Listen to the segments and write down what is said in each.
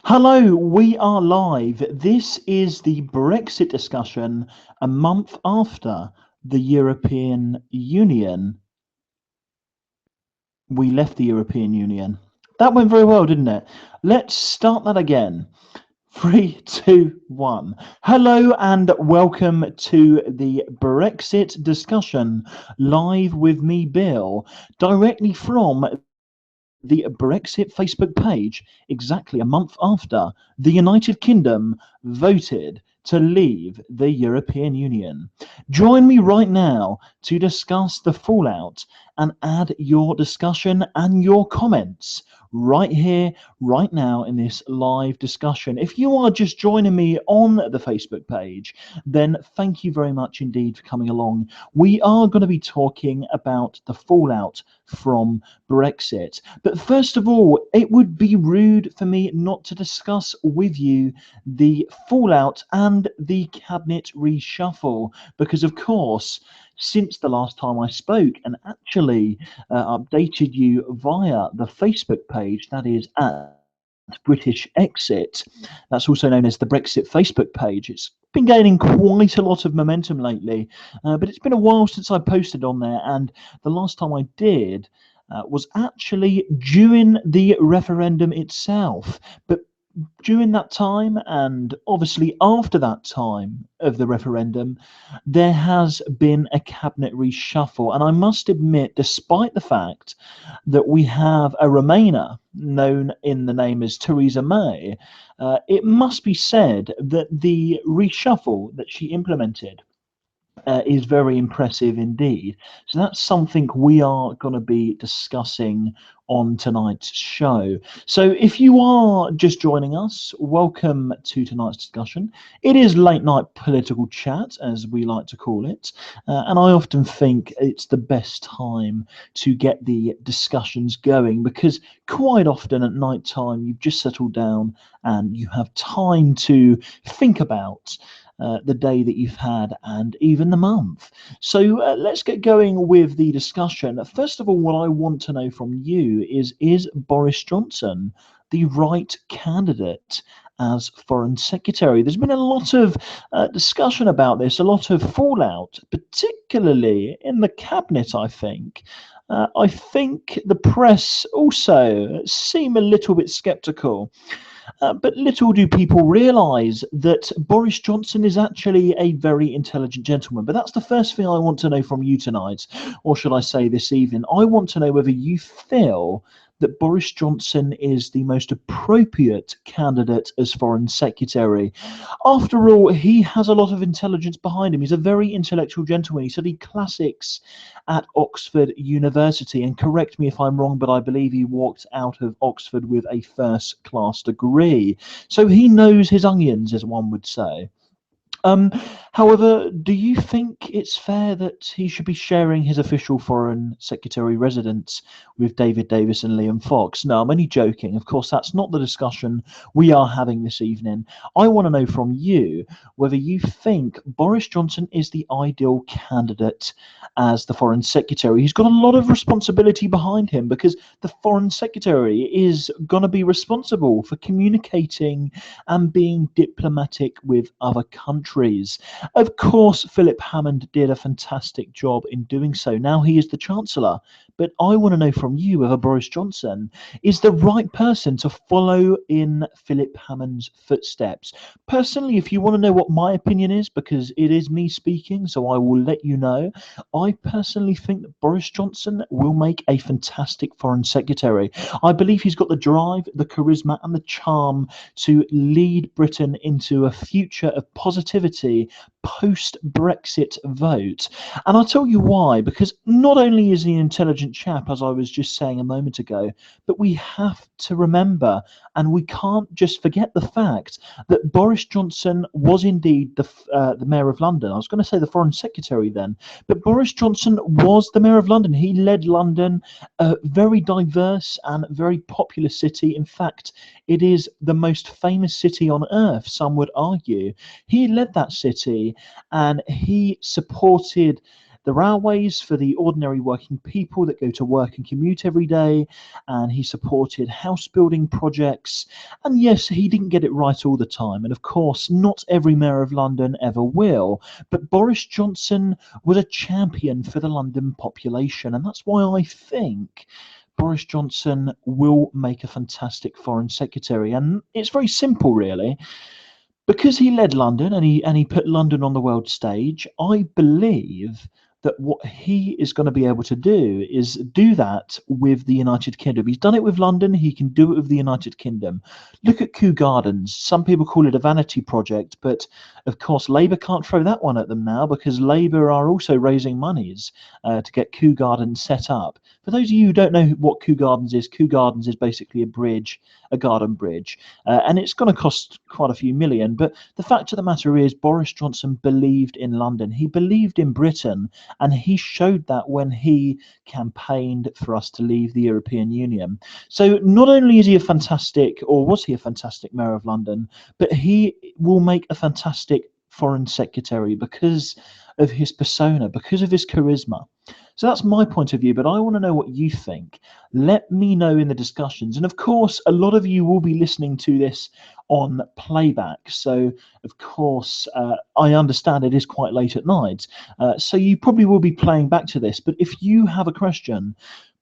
Hello, we are live. This is the Brexit discussion a month after the European Union. We left the European Union. That went very well, didn't it? Let's start that again. Three, two, one. Hello and welcome to the Brexit discussion, live with me, Bill, directly from the Brexit Facebook page exactly a month after the United Kingdom voted to leave the European Union. Join me right now to discuss the fallout and add your discussion and your comments right here, right now in this live discussion. If you are just joining me on the Facebook page, then thank you very much indeed for coming along. We are going to be talking about the fallout from Brexit. But first of all, it would be rude for me not to discuss with you the fallout and the cabinet reshuffle, because of course, since the last time I spoke and actually updated you via the Facebook page, that is at British Exit, that's also known as the Brexit Facebook page. It's been gaining quite a lot of momentum lately, but it's been a while since I posted on there, and the last time I did was actually during the referendum itself. But during that time, and obviously after that time of the referendum, there has been a cabinet reshuffle. And I must admit, despite the fact that we have a Remainer known in the name as Theresa May, it must be said that the reshuffle that she implemented is very impressive indeed. So that's something we are going to be discussing on tonight's show. So if you are just joining us, welcome to tonight's discussion. It is late night political chat, as we like to call it, and I often think it's the best time to get the discussions going because quite often at night time you've just settled down and you have time to think about the day that you've had and even the month. So let's get going with the discussion. First of all, what I want to know from you is Boris Johnson the right candidate as Foreign Secretary? There's been a lot of discussion about this, a lot of fallout, particularly in the cabinet, I think. I think the press also seem a little bit sceptical. But little do people realise that Boris Johnson is actually a very intelligent gentleman. But that's the first thing I want to know from you tonight, or should I say this evening. I want to know whether you feel that Boris Johnson is the most appropriate candidate as Foreign Secretary. After all, he has a lot of intelligence behind him. He's a very intellectual gentleman. He studied classics at Oxford University, and correct me if I'm wrong, but I believe he walked out of Oxford with a first class degree. So he knows his onions, as one would say. Um, However, do you think it's fair that he should be sharing his official foreign secretary residence with David Davis and Liam Fox? No, I'm only joking. Of course, that's not the discussion we are having this evening. I want to know from you whether you think Boris Johnson is the ideal candidate as the foreign secretary. He's got a lot of responsibility behind him because the foreign secretary is going to be responsible for communicating and being diplomatic with other countries. Of course, Philip Hammond did a fantastic job in doing so. Now he is the Chancellor. But I want to know from you whether Boris Johnson is the right person to follow in Philip Hammond's footsteps. Personally, if you want to know what my opinion is, because it is me speaking, so I will let you know, I personally think that Boris Johnson will make a fantastic foreign secretary. I believe he's got the drive, the charisma, and the charm to lead Britain into a future of positivity post Brexit vote. And I'll tell you why, because not only is he an intelligent chap, as I was just saying a moment ago, but we have to remember and we can't just forget the fact that Boris Johnson was indeed the Mayor of London. I was going to say the Foreign Secretary then, but Boris Johnson was the Mayor of London. He led London, a very diverse and very popular city. In fact, it is the most famous city on earth, some would argue. He led that city and he supported the railways for the ordinary working people that go to work and commute every day, and he supported house building projects. And yes, he didn't get it right all the time, and of course, not every mayor of London ever will. But Boris Johnson was a champion for the London population, and that's why I think Boris Johnson will make a fantastic foreign secretary. And it's very simple, really. Because he led London and he put London on the world stage, I believe that what he is going to be able to do is do that with the United Kingdom. He's done it with London, he can do it with the United Kingdom. Look at Kew Gardens. Some people call it a vanity project, but of course Labour can't throw that one at them now, because Labour are also raising monies to get Kew Gardens set up. For those of you who don't know what Kew Gardens is basically a bridge, a garden bridge, and it's going to cost quite a few million. But the fact of the matter is, Boris Johnson believed in London. He believed in Britain, and he showed that when he campaigned for us to leave the European Union. So not only is he a fantastic, or was he a fantastic mayor of London, but he will make a fantastic foreign secretary because of his persona, because of his charisma. So that's my point of view, but I want to know what you think. Let me know in the discussions. And of course, a lot of you will be listening to this on playback. So, of course, I understand it is quite late at night. So you probably will be playing back to this. But if you have a question,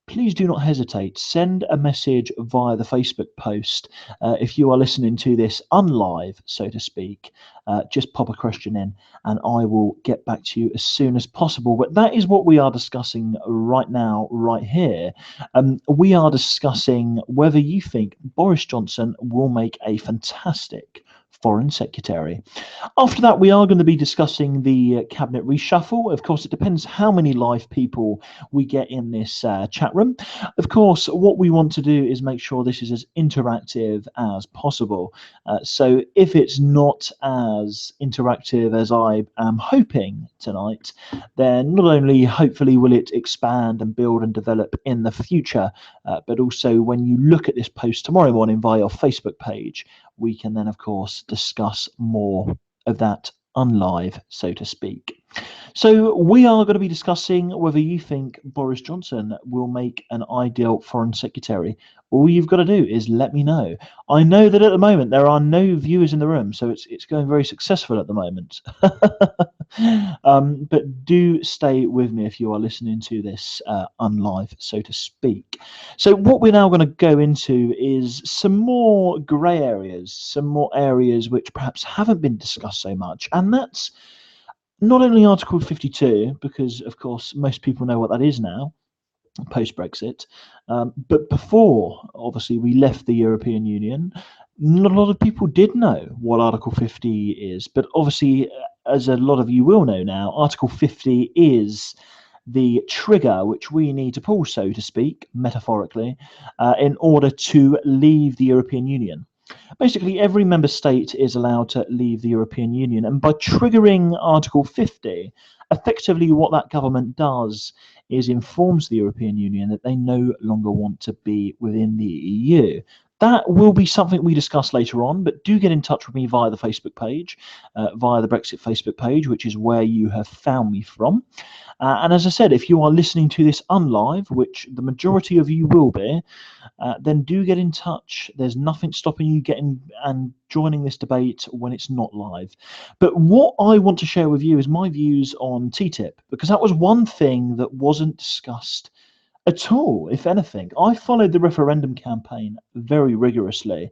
please do not hesitate. Send a message via the Facebook post. If you are listening to this unlive, so to speak, just pop a question in and I will get back to you as soon as possible. But that is what we are discussing right now, right here. We are discussing whether you think Boris Johnson will make a fantastic foreign secretary. After that, we are going to be discussing the cabinet reshuffle. Of course, it depends how many live people we get in this chat room. Of course, what we want to do is make sure this is as interactive as possible. So if it's not as interactive as I am hoping tonight, then not only hopefully will it expand and build and develop in the future, but also when you look at this post tomorrow morning via our Facebook page, we can then, of course, discuss more of that unlive, so to speak. So we are going to be discussing whether you think Boris Johnson will make an ideal foreign secretary. All you've got to do is let me know. I know that at the moment there are no viewers in the room, so it's going very successful at the moment. But do stay with me if you are listening to this unlive, so to speak. So what we're now going to go into is some more grey areas, some more areas which perhaps haven't been discussed so much, and that's not only Article 52, because of course most people know what that is now, post-Brexit, but before, obviously, we left the European Union, not a lot of people did know what Article 50 is, but obviously, as a lot of you will know now, Article 50 is the trigger which we need to pull, so to speak, metaphorically, in order to leave the European Union. Basically, every member state is allowed to leave the European Union, and by triggering Article 50, effectively what that government does is informs the European Union that they no longer want to be within the EU. That will be something we discuss later on, but do get in touch with me via the Facebook page, via the Brexit Facebook page, which is where you have found me from. And as I said, if you are listening to this unlive, which the majority of you will be, then do get in touch. There's nothing stopping you getting and joining this debate when it's not live. But what I want to share with you is my views on TTIP, because that was one thing that wasn't discussed at all, if anything. I followed the referendum campaign very rigorously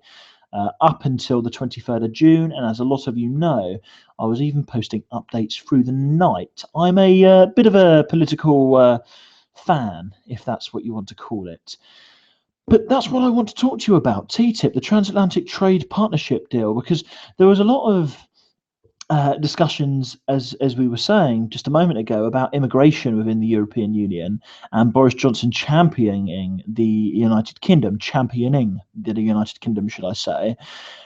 up until the 23rd of June, and as a lot of you know, I was even posting updates through the night. I'm a bit of a political fan, if that's what you want to call it. But that's what I want to talk to you about, TTIP, the Transatlantic Trade Partnership deal, because there was a lot of discussions, as we were saying just a moment ago, about immigration within the European Union and Boris Johnson championing the United Kingdom, should I say.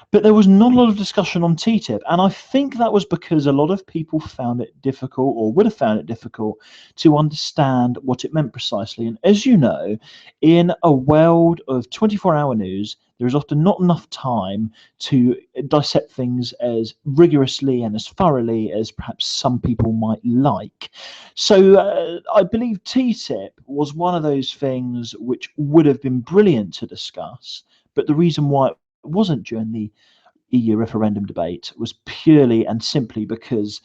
But there was not a lot of discussion on TTIP, and I think that was because a lot of people found it difficult, or would have found it difficult, to understand what it meant precisely. And as you know, in a world of 24-hour news, there is often not enough time to dissect things as rigorously and as thoroughly as perhaps some people might like. So I believe TTIP was one of those things which would have been brilliant to discuss, but the reason why it wasn't during the EU referendum debate was purely and simply because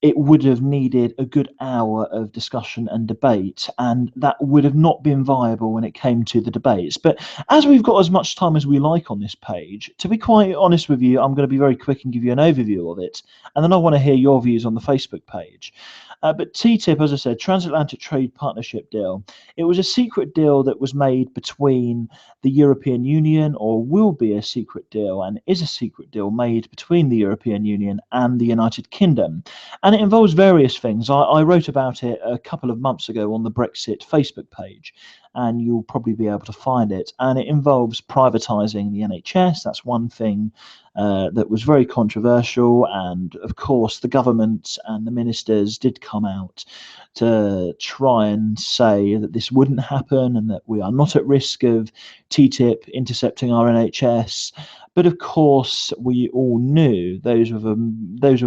it would have needed a good hour of discussion and debate, and that would have not been viable when it came to the debates. But as we've got as much time as we like on this page, to be quite honest with you, I'm going to be very quick and give you an overview of it, and then I want to hear your views on the Facebook page. But TTIP, as I said, Transatlantic Trade Partnership Deal, it was a secret deal that was made between the European Union, or will be a secret deal, and is a secret deal made between the European Union and the United Kingdom. And it involves various things. I wrote about it a couple of months ago on the BREXIT Facebook page, and you'll probably be able to find it. And it involves privatising the NHS. That's one thing that was very controversial. And of course, the government and the ministers did come out to try and say that this wouldn't happen and that we are not at risk of TTIP intercepting our NHS. But of course, we all knew, those with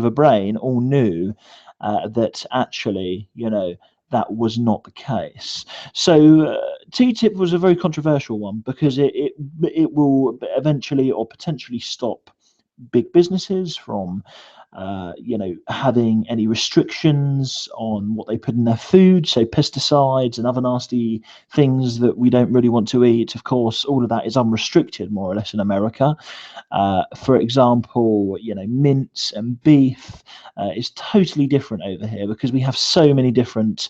a brain all knew that actually, that was not the case. So TTIP was a very controversial one because it will eventually or potentially stop big businesses from having any restrictions on what they put in their food, so pesticides and other nasty things that we don't really want to eat. Of course, all of that is unrestricted, more or less, in America. For example, mince and beef is totally different over here because we have so many different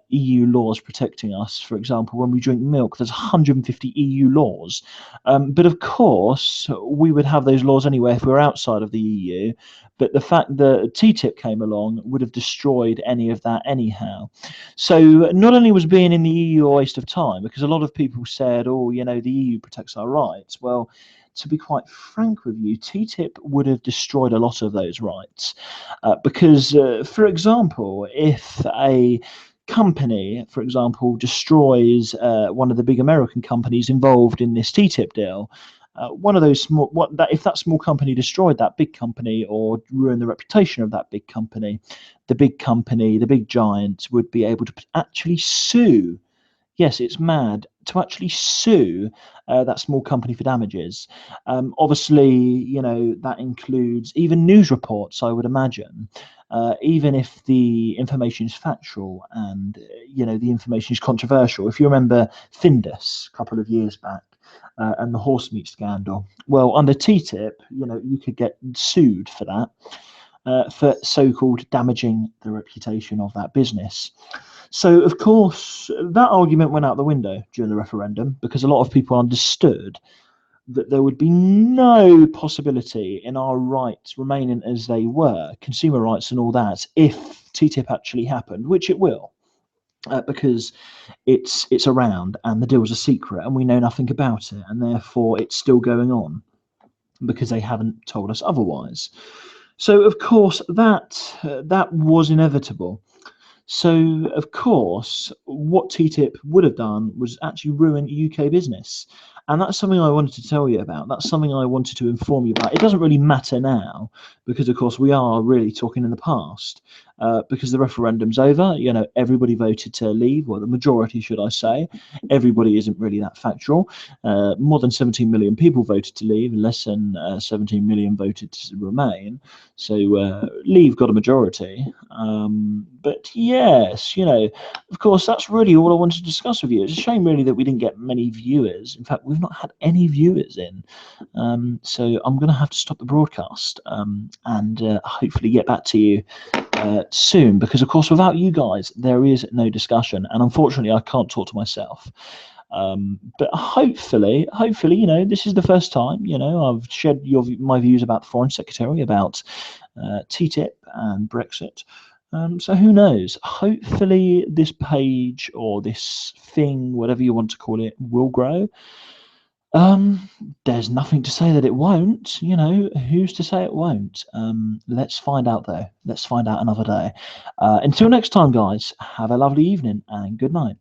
EU laws protecting us. For example, when we drink milk, there's 150 EU laws. But of course, we would have those laws anyway if we were outside of the EU. But the fact that TTIP came along would have destroyed any of that anyhow. So not only was being in the EU a waste of time, because a lot of people said, oh, the EU protects our rights. Well, to be quite frank with you, TTIP would have destroyed a lot of those rights. Because, for example, if a company, for example, destroys one of the big American companies involved in this TTIP deal, one of those if that small company destroyed that big company or ruined the reputation of that big company, the big giant would be able to actually sue. Yes, it's mad to actually sue that small company for damages. Obviously, that includes even news reports, I would imagine. Even if the information is factual and, the information is controversial. If you remember Findus a couple of years back, and the horse meat scandal. Well, under TTIP, you could get sued for that, for so-called damaging the reputation of that business. So, of course, that argument went out the window during the referendum because a lot of people understood that there would be no possibility in our rights remaining as they were, consumer rights and all that, if TTIP actually happened, which it will. Because it's around and the deal's a secret and we know nothing about it, and therefore it's still going on because they haven't told us otherwise. So of course that was inevitable. So of course what TTIP would have done was actually ruin UK business, and that's something I wanted to tell you about. That's something I wanted to inform you about. It doesn't really matter now because of course we are really talking in the past. Because the referendum's over, everybody voted to leave, well, the majority, should I say. Everybody isn't really that factual. More than 17 million people voted to leave, less than 17 million voted to remain. So leave got a majority. But yes, of course, that's really all I wanted to discuss with you. It's a shame, really, that we didn't get many viewers. In fact, we've not had any viewers in. So I'm going to have to stop the broadcast and hopefully get back to you soon, because of course without you guys there is no discussion, and unfortunately I can't talk to myself. But hopefully, this is the first time I've shared my views about the Foreign Secretary, about TTIP and Brexit. So who knows? Hopefully this page or this thing, whatever you want to call it, will grow. There's nothing to say that it won't. Who's to say it won't? Let's find out, though. Let's find out another day. Until next time, guys, have a lovely evening and good night.